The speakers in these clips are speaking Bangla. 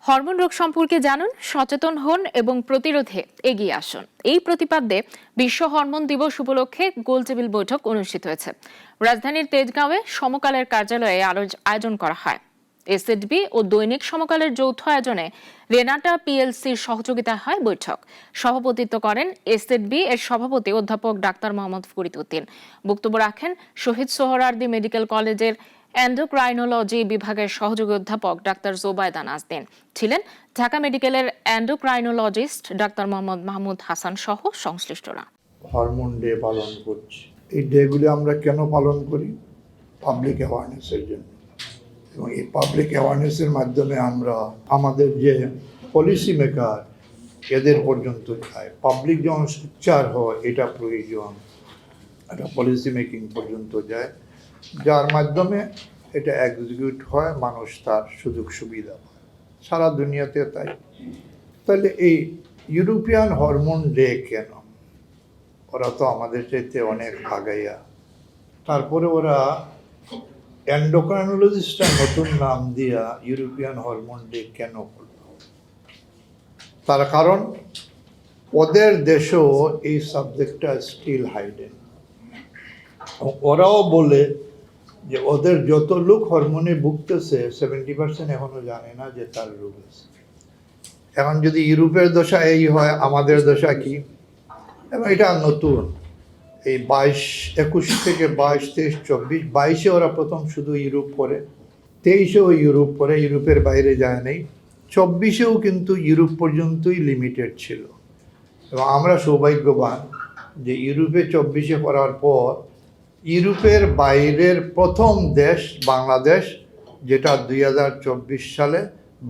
হরমোন রোগ সম্পর্কে জানুন, সচেতন হন এবং প্রতিরোধে এগিয়ে আসুন। এই প্রতিপাদ্যে বিশ্ব হরমোন দিবস উপলক্ষে গোলটেবিল বৈঠক অনুষ্ঠিত হয়েছে। রাজধানীর তেজগাঁওয়ে সমকালের কার্যালয়ে আয়োজন করা হয়। এসএডবি ও দৈনিক সমকালের যৌথ আয়োজনে রেনাটা পিএলসির সহযোগিতায় হয় বৈঠক। সভাপতিত্ব করেন এসএডবি এর সভাপতি অধ্যাপক ডাক্তার মোহাম্মদ ফরিদ উদ্দিন। বক্তব্য রাখেন শহীদ সোহরাওয়ার্দী মেডিকেল কলেজের এন্ডোক্রাইনোলজি বিভাগের সহযোগী অধ্যাপক ডাক্তার জোবায়দা নাজনীন। ছিলেন ঢাকা মেডিকেলের এন্ডোক্রাইনোলজিস্ট ডাক্তার মোহাম্মদ মাহমুদ হাসান সহ সংশ্লিষ্টরা। হরমোন ডে পালন করছি। এই ডেগুলি আমরা কেন পালন করি? পাবলিক অ্যাওয়ারনেসের জন্য। এবং এই পাবলিক অ্যাওয়ারনেসের মাধ্যমে আমরা আমাদের যে পলিসি মেকার এদের পর্যন্ত যায়, পাবলিক যেমন সোচ্চার হয় এটা প্রয়োজন, এটা পলিসি মেকিং পর্যন্ত যায়, যার মাধ্যমে এটা এক্সিকিউট হয়, মানুষ তার সুযোগ সুবিধা পায়। সারা দুনিয়াতে তাই। তাহলে এই ইউরোপিয়ান হরমোন ডে কেন? ওরা তো আমাদের চাইতে অনেক আগাইয়া। তারপরে ওরা এন্ডোক্রাইনোলজিস্টরা নতুন নাম দিয়া ইউরোপিয়ান হরমোন ডে কেন করল? তার কারণ ওদের দেশেও এই সাবজেক্টটা স্টিল হাইডেন। ওরাও বলে যে ওদের যত লোক হরমোনে ভুগতেছে 70% এখনো জানে না যে তার রোগ আছে। এখন যদি ইউরোপের দশা এই হয়, আমাদের দশা কি? এবং এটা নতুন। এই 21 থেকে 22, 23, 24, 22-এ ওরা প্রথম শুধু ইউরোপ করে, 23-এও ইউরোপ করে, ইউরোপের বাইরে যায় নাই। 24-এও কিন্তু ইউরোপ পর্যন্তই লিমিটেড ছিল। এবং আমরা সৌভাগ্যবান যে ইউরোপে 24-এ করার পর ইউরোপের বাইরের প্রথম দেশ বাংলাদেশ, যেটা 2024 সালে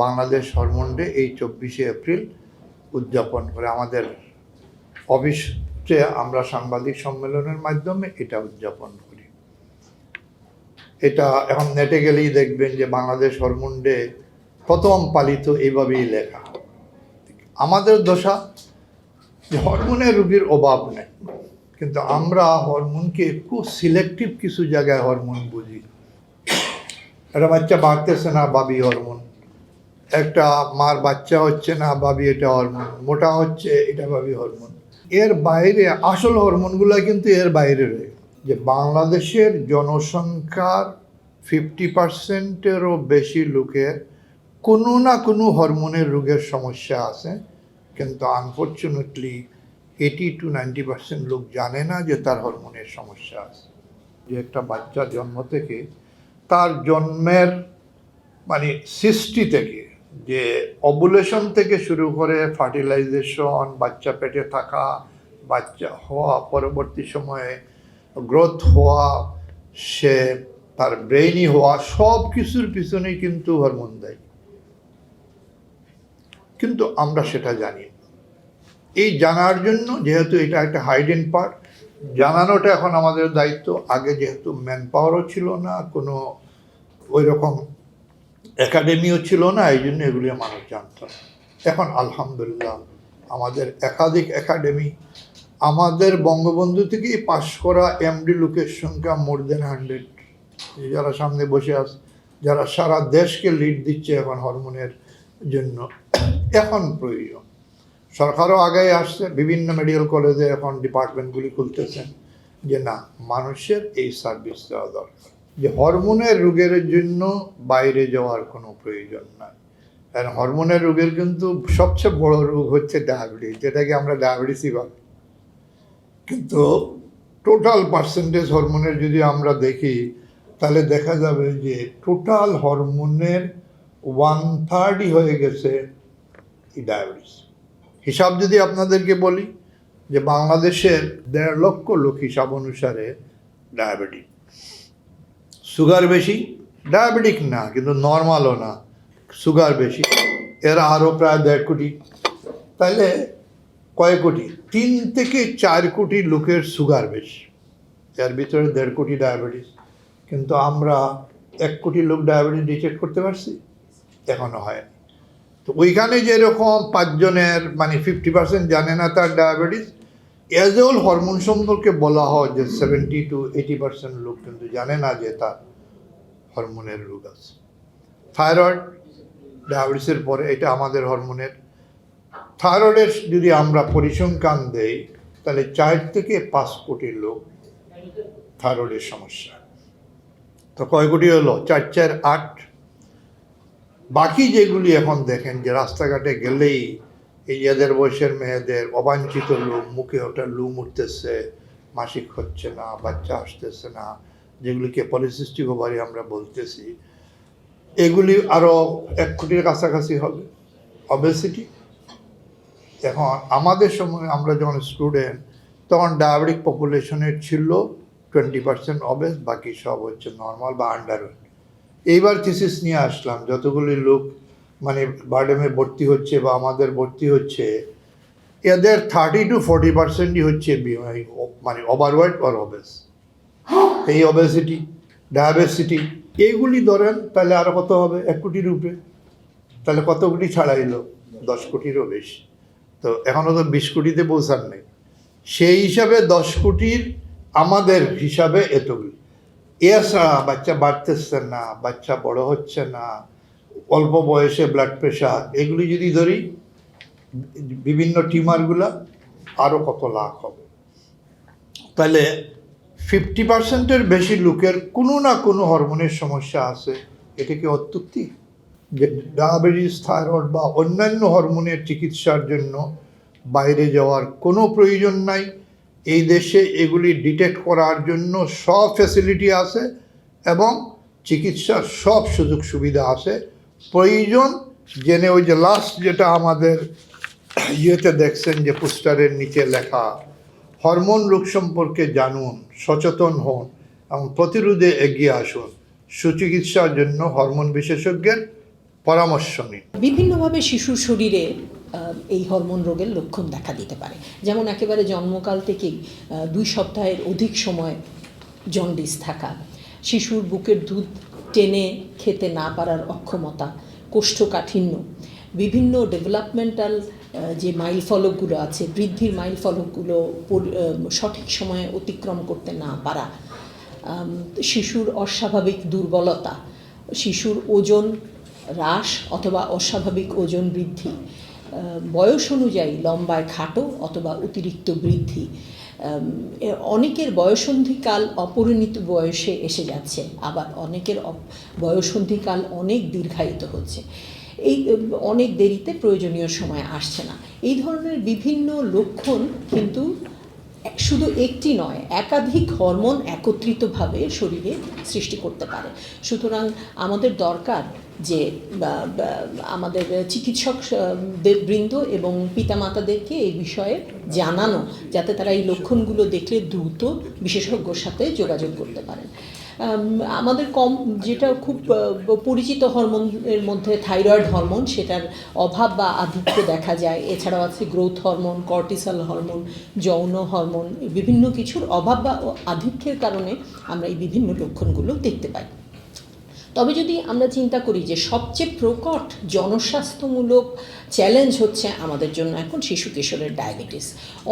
বাংলাদেশ হরমোন ডে এই 24শে এপ্রিল উদযাপন করে। আমাদের অফিসে আমরা সাংবাদিক সম্মেলনের মাধ্যমে এটা উদযাপন করি। এটা এখন নেটে গেলেই দেখবেন যে বাংলাদেশ হরমোন ডে প্রথম পালিত এইভাবেই লেখা। আমাদের দশা যে হরমোনের রোগীর অভাব নেই, কিন্তু আমরা হরমোনকে খুব সিলেক্টিভ কিছু জায়গায় হরমোন বুঝি। একটা বাচ্চা বাড়তেছে না, ভাবি হরমোন। একটা মার বাচ্চা হচ্ছে না, ভাবি এটা হরমোন। মোটা হচ্ছে, এটা ভাবি হরমোন। এর বাইরে আসল হরমোনগুলো কিন্তু এর বাইরে রয়ে, যে বাংলাদেশের জনসংখ্যার 50%-এরও বেশি লোকের কোনো না কোনো হরমোনের রোগের সমস্যা আছে, কিন্তু আনফর্চুনেটলি 80 to 90% লোক জানে না যে তার হরমোনের সমস্যা আছে। যে একটা বাচ্চা জন্ম থেকে তার জন্মের মানে সৃষ্টি থেকে, যে অবুলেশন থেকে শুরু করে ফার্টিলাইজেশন, বাচ্চা পেটে থাকা, বাচ্চা হওয়া, পরবর্তী সময়ে গ্রোথ হওয়া, সে তার ব্রেইনি হওয়া, সব কিছুর পিছনেই কিন্তু হরমোন দেয়। কিন্তু আমরা সেটা জানি না। এই জানার জন্য, যেহেতু এটা একটা হাইডেন পার্ট, জানানোটা এখন আমাদের দায়িত্ব। আগে যেহেতু ম্যান পাওয়ারও ছিল না, কোনো ওই রকম একাডেমিও ছিল না, এই জন্য এগুলি মানুষ জানত না। এখন আলহামদুলিল্লাহ আমাদের একাধিক একাডেমি, আমাদের বঙ্গবন্ধু থেকেই পাশ করা এমডি লোকের সংখ্যা মোর দেন 100, যারা সামনে বসে আছে, যারা সারা দেশকে লিড দিচ্ছে এখন হরমোনের জন্য। এখন প্রয়োজন, সরকারও আগে আসছে, বিভিন্ন মেডিকেল কলেজে এখন ডিপার্টমেন্টগুলি খুলতেছেন যে না, মানুষের এই সার্ভিস দেওয়া দরকার, যে হরমোনের রোগের জন্য বাইরে যাওয়ার কোনো প্রয়োজন নাই। কারণ হরমোনের রোগের কিন্তু সবচেয়ে বড় রোগ হচ্ছে ডায়াবেটিস, যেটাকে আমরা ডায়াবেটিসই বলি। কিন্তু টোটাল পার্সেন্টেজ হরমোনের যদি আমরা দেখি, তাহলে দেখা যাবে যে টোটাল হরমোনের 1/3 হয়ে গেছে এই ডায়াবেটিস। হিসাব যদি আপনাদেরকে বলি, যে বাংলাদেশের 1.5 লক্ষ লোক হিসাব অনুসারে ডায়াবেটিক। সুগার বেশি, ডায়াবেটিক না কিন্তু নর্মালও না, সুগার বেশি, এরা আরও প্রায় 1.5 কোটি। তাহলে কয় কোটি? 3 থেকে 4 কোটি লোকের সুগার বেশি, এর ভিতরে 1.5 কোটি ডায়াবেটিস। কিন্তু আমরা 1 কোটি লোক ডায়াবেটিস ডিটেক্ট করতে পারছি? এখনো হয়নি। তো ওইখানে যেরকম 5 জনের মানে 50% জানে না তার diabetes, as a whole hormone সম্পর্কে বলা হয় যে 70 to 80% লোক কিন্তু জানে না যে তার হরমোনের রোগ আছে। থাইরয়েড ডায়াবেটিসের পরে এটা আমাদের হরমোনের। থাইরয়েডের যদি আমরা পরিসংখ্যান দেই তাহলে 4 থেকে 5 কোটি লোক থাইরয়েডের সমস্যা। তো কয় কোটি হলো? 4 4 8। বাকি যেগুলি এখন দেখেন যে রাস্তাঘাটে গেলেই এই এদের বয়সের মেয়েদের অবাঞ্ছিত লোম, মুখে ওটা লুম উঠতেছে, মাসিক হচ্ছে না, বাচ্চা আসতেছে না, যেগুলিকে পলিসিস্টিক ওভারি আমরা বলতেছি, এগুলি আরও 1 কোটির কাছাকাছি হবে। অবেসিটি, এখন আমাদের সময় আমরা যখন স্টুডেন্ট তখন ডায়াবেটিক পপুলেশনের ছিল 20% অবেস, বাকি সব হচ্ছে নর্মাল বা আন্ডারওয়েট। এইবার থিসিস নিয়ে আসলাম, যতগুলি লোক মানে বার্ডেমে ভর্তি হচ্ছে বা আমাদের ভর্তি হচ্ছে, এদের 30 to 40%ই হচ্ছে মানে ওভারওয়েট আর অবেস। এই অবেসিটি, ডায়াবেসিটি এইগুলি ধরেন তাহলে আরও কত হবে? 1 কোটির উপরে। তাহলে কত কোটি ছাড়াইলো? 10 কোটিরও বেশি। তো এখনও তো 20 কোটিতে পৌঁছার নেই। সেই হিসাবে 10 কোটির আমাদের হিসাবে এতগুলি। এছাড়া বাচ্চা বাড়তেছে না, বাচ্চা বড় হচ্ছে না, অল্প বয়সে ব্লাড প্রেশার, এগুলি যদি ধরি বিভিন্ন টিউমারগুলা আরও কত লাখ হবে। তাহলে 50%-এর বেশি লোকের কোনো না কোনো হরমোনের সমস্যা আছে। এটা কি অত্যুক্তি? যে ডায়াবেটিস, থাইরয়েড বা অন্যান্য হরমোনের চিকিৎসার জন্য বাইরে যাওয়ার কোনো প্রয়োজন নাই। এই দেশে এগুলি ডিটেক্ট করার জন্য সব ফ্যাসিলিটি আছে এবং চিকিৎসার সব সুযোগ সুবিধা আছে। প্রয়োজন জেনে ওই যে লাস্ট যেটা আমাদের ইয়েতে দেখছেন যে পোস্টারের নিচে লেখা, হরমোন রোগ সম্পর্কে জানুন, সচেতন হন এবং প্রতিরোধে এগিয়ে আসুন, সুচিকিৎসার জন্য হরমোন বিশেষজ্ঞের পরামর্শ নিন। বিভিন্নভাবে শিশুর শরীরে এই হরমোন রোগের লক্ষণ দেখা দিতে পারে। যেমন একেবারে জন্মকাল থেকেই 2 সপ্তাহের অধিক সময় জন্ডিস থাকা, শিশুর বুকের দুধ টেনে খেতে না পারার অক্ষমতা, কোষ্ঠকাঠিন্য, বিভিন্ন ডেভেলপমেন্টাল যে মাইল ফলকগুলো আছে, বৃদ্ধির মাইল ফলকগুলো সঠিক সময়ে অতিক্রম করতে না পারা, শিশুর অস্বাভাবিক দুর্বলতা, শিশুর ওজন হ্রাস অথবা অস্বাভাবিক ওজন বৃদ্ধি, বয়স অনুযায়ী লম্বায় খাটো অথবা অতিরিক্ত বৃদ্ধি, অনেকের বয়সন্ধিকাল অপরিণত বয়সে এসে যাচ্ছে, আবার অনেকের বয়সন্ধিকাল অনেক দীর্ঘায়িত হচ্ছে, এই অনেক দেরিতে প্রয়োজনীয় সময় আসছে না। এই ধরনের বিভিন্ন লক্ষণ কিন্তু শুধু একটি নয়, একাধিক হরমোন একত্রিতভাবে শরীরে সৃষ্টি করতে পারে। সুতরাং আমাদের দরকার যে আমাদের চিকিৎসক বৃন্দ এবং পিতামাতাদেরকে এই বিষয়ে জানানো, যাতে তারা এই লক্ষণগুলো দেখলে দ্রুত বিশেষজ্ঞর সাথে যোগাযোগ করতে পারেন। আমাদের যেটা খুব পরিচিত হরমোনের মধ্যে থাইরয়েড হরমোন, সেটার অভাব বা আধিক্য দেখা যায়। এছাড়াও আছে গ্রোথ হরমোন, কর্টিসল হরমোন, যৌন হরমোন, বিভিন্ন কিছুর অভাব বা আধিক্যের কারণে আমরা এই বিভিন্ন লক্ষণগুলো দেখতে পাই। তবে যদি আমরা চিন্তা করি যে সবচেয়ে প্রকট জনস্বাস্থ্যমূলক চ্যালেঞ্জ হচ্ছে আমাদের জন্য এখন শিশু কিশোরের ডায়াবেটিস।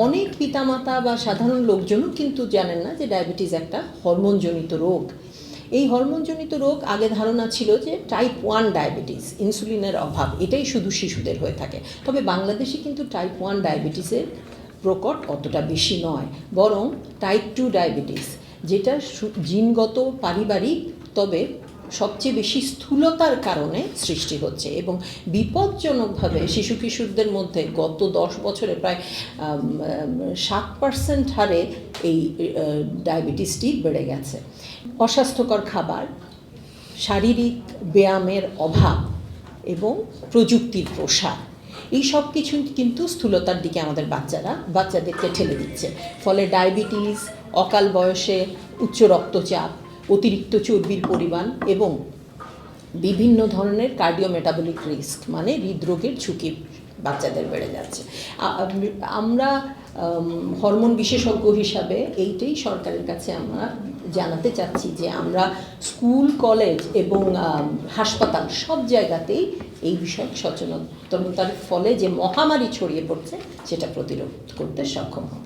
অনেক পিতামাতা বা সাধারণ লোকজনও কিন্তু জানেন না যে ডায়াবেটিস একটা হরমোনজনিত রোগ। এই হরমোনজনিত রোগ আগে ধারণা ছিল যে টাইপ 1 ডায়াবেটিস, ইনসুলিনের অভাব, এটাই শুধু শিশুদের হয়ে থাকে। তবে বাংলাদেশে কিন্তু টাইপ 1 ডায়াবেটিসের প্রকট অতটা বেশি নয়, বরং টাইপ 2 ডায়াবেটিস, যেটা জিনগত পারিবারিক, তবে সবচেয়ে বেশি স্থূলতার কারণে সৃষ্টি হচ্ছে এবং বিপজ্জনকভাবে শিশু কিশোরদের মধ্যে গত 10 বছরে প্রায় 7% হারে এই ডায়াবেটিসটি বেড়ে গেছে। অস্বাস্থ্যকর খাবার, শারীরিক ব্যায়ামের অভাব এবং প্রযুক্তির প্রসার, এই সব কিছু কিন্তু স্থূলতার দিকে আমাদের বাচ্চাদেরকে ঠেলে দিচ্ছে। ফলে ডায়াবেটিস, অকাল বয়সে উচ্চ রক্তচাপ, অতিরিক্ত চর্বির পরিমাণ এবং বিভিন্ন ধরনের কার্ডিওমেটাবলিক রিস্ক, মানে হৃদরোগের ঝুঁকি বাচ্চাদের বেড়ে যাচ্ছে। আমরা হরমোন বিশেষজ্ঞ হিসাবে এইটাই সরকারের কাছে আমরা জানাতে চাচ্ছি যে আমরা স্কুল, কলেজ এবং হাসপাতাল সব জায়গাতেই এই বিষয়ে সচেতনতার ফলে যে মহামারী ছড়িয়ে পড়ছে সেটা প্রতিরোধ করতে সক্ষম হবে।